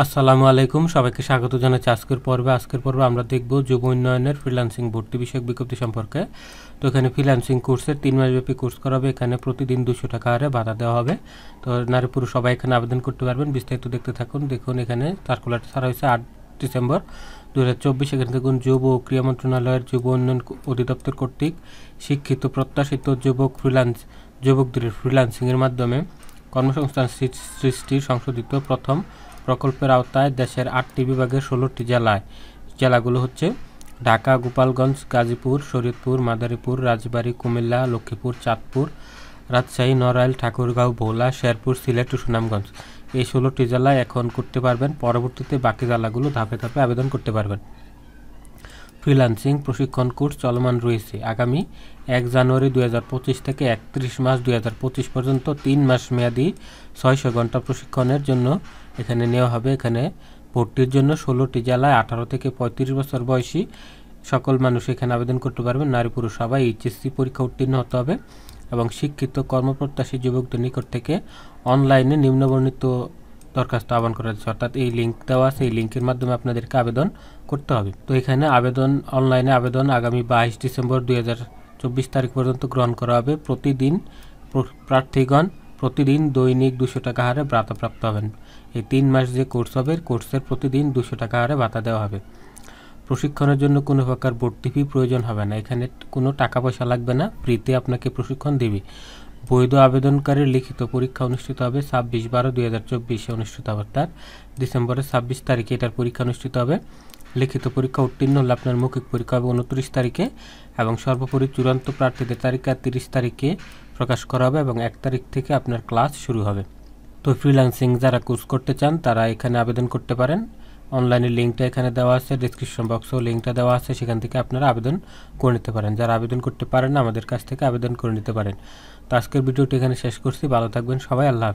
আসসালামু আলাইকুম, সবাইকে স্বাগত জানাচ্ছি আজকের পর্বে আমরা দেখব যুব উন্নয়নের ফ্রিল্যান্সিং ভর্তি বিষয়ক বিজ্ঞপ্তি সম্পর্কে। তো এখানে ফ্রিল্যান্সিং কোর্সের 3 মাসব্যাপী কোর্স করা হবে। এখানে প্রতিদিন 200 টাকা হারে ভাড়া দেওয়া হবে। তো নারী পুরুষ সবাই এখানে আবেদন করতে পারবেন। বিস্তারিত দেখতে থাকুন। দেখুন এখানে সার্কুলার ছাড়া হয়েছে 8 ডিসেম্বর 2024। এখানে দেখুন যুব ও ক্রীড়া মন্ত্রণালয়ের যুব উন্নয়ন অধিদপ্তর কর্তৃক শিক্ষিত প্রত্যাশিত যুবকদের ফ্রিল্যান্সিংয়ের মাধ্যমে কর্মসংস্থান সৃষ্টির সংশোধিত প্রথম প্রকল্পের আওতায় দেশের 8টি বিভাগের 16টি জেলাগুলো হচ্ছে ঢাকা, গোপালগঞ্জ, গাজীপুর, শরীয়তপুর, মাদারীপুর, রাজবাড়ী, কুমিল্লা, লক্ষ্মীপুর, চাঁদপুর, রাজশাহী, নড়াইল, ঠাকুরগাঁও, ভোলা, শেরপুর, সিলেট ও সুনামগঞ্জ। এই 16টি জেলায় এখন করতে পারবেন। পরবর্তীতে বাকি জেলাগুলো ধাপে ধাপে আবেদন করতে পারবেন। ফ্রিল্যান্সিং প্রশিক্ষণ কোর্স চলমান রয়েছে। আগামী 1 জানুয়ারি 2025 থেকে 31 মার্চ 2025 পর্যন্ত 3 মাস মেয়াদী 600 ঘন্টা প্রশিক্ষণের জন্য এখানে নেওয়া হবে। এখানে ভর্তির জন্য 16টি জেলায় 18 থেকে 35 বছর বয়সী সকল মানুষ এখানে আবেদন করতে পারবেন। নারী পুরুষ সবাই এইচএসসি পরীক্ষা উত্তীর্ণ হতে হবে এবং শিক্ষিত কর্মপ্রত্যাশী যুবকদের নিকট থেকে অনলাইনে নিম্নবর্ণিত দরখাস্ত আহ্বান করা যাচ্ছে, অর্থাৎ এই লিঙ্ক দেওয়া আছে। এই লিঙ্কের মাধ্যমে আপনাদেরকে আবেদন করতে হবে। তো এখানে অনলাইনে আবেদন আগামী 22 ডিসেম্বর 2024 তারিখ পর্যন্ত গ্রহণ করা হবে। প্রার্থীগণ প্রতিদিন দৈনিক 200 টাকা হারে ভাতাপ্রাপ্ত হবেন। এই 3 মাস যে কোর্স হবে, কোর্সের প্রতিদিন 200 টাকা হারে ভাতা দেওয়া হবে। প্রশিক্ষণের জন্য কোনো প্রকার ভর্তি ফি প্রয়োজন হবে না। এখানে কোনো টাকা পয়সা লাগবে না, ফ্রিতে আপনাকে প্রশিক্ষণ দিবে। বৈধ আবেদনকারীর লিখিত পরীক্ষা অনুষ্ঠিত হবে 26/12/2024 অনুষ্ঠিত হবে, অর্থাৎ ডিসেম্বরের 26 তারিখে এটার পরীক্ষা অনুষ্ঠিত হবে। লিখিত পরীক্ষা উত্তীর্ণ হলে আপনার মৌখিক পরীক্ষা হবে 29 তারিখে এবং সর্বোপরি চূড়ান্ত প্রার্থীদের তালিকা 30 তারিখে প্রকাশ করা হবে এবং 1 তারিখ থেকে আপনার ক্লাস শুরু হবে। তো ফ্রিল্যান্সিং যারা কোর্স করতে চান তারা এখানে আবেদন করতে পারেন। অনলাইনের লিঙ্কটা এখানে দেওয়া আছে, ডিসক্রিপশন বক্সেও লিঙ্কটা দেওয়া আছে, সেখান থেকে আপনারা আবেদন করে নিতে পারেন। যারা আবেদন করতে পারেন না, আমাদের কাছ থেকে আবেদন করে নিতে পারেন। তো আজকের ভিডিওটি এখানে শেষ করছি। ভালো থাকবেন সবাই। আল্লাহ হাফেজ।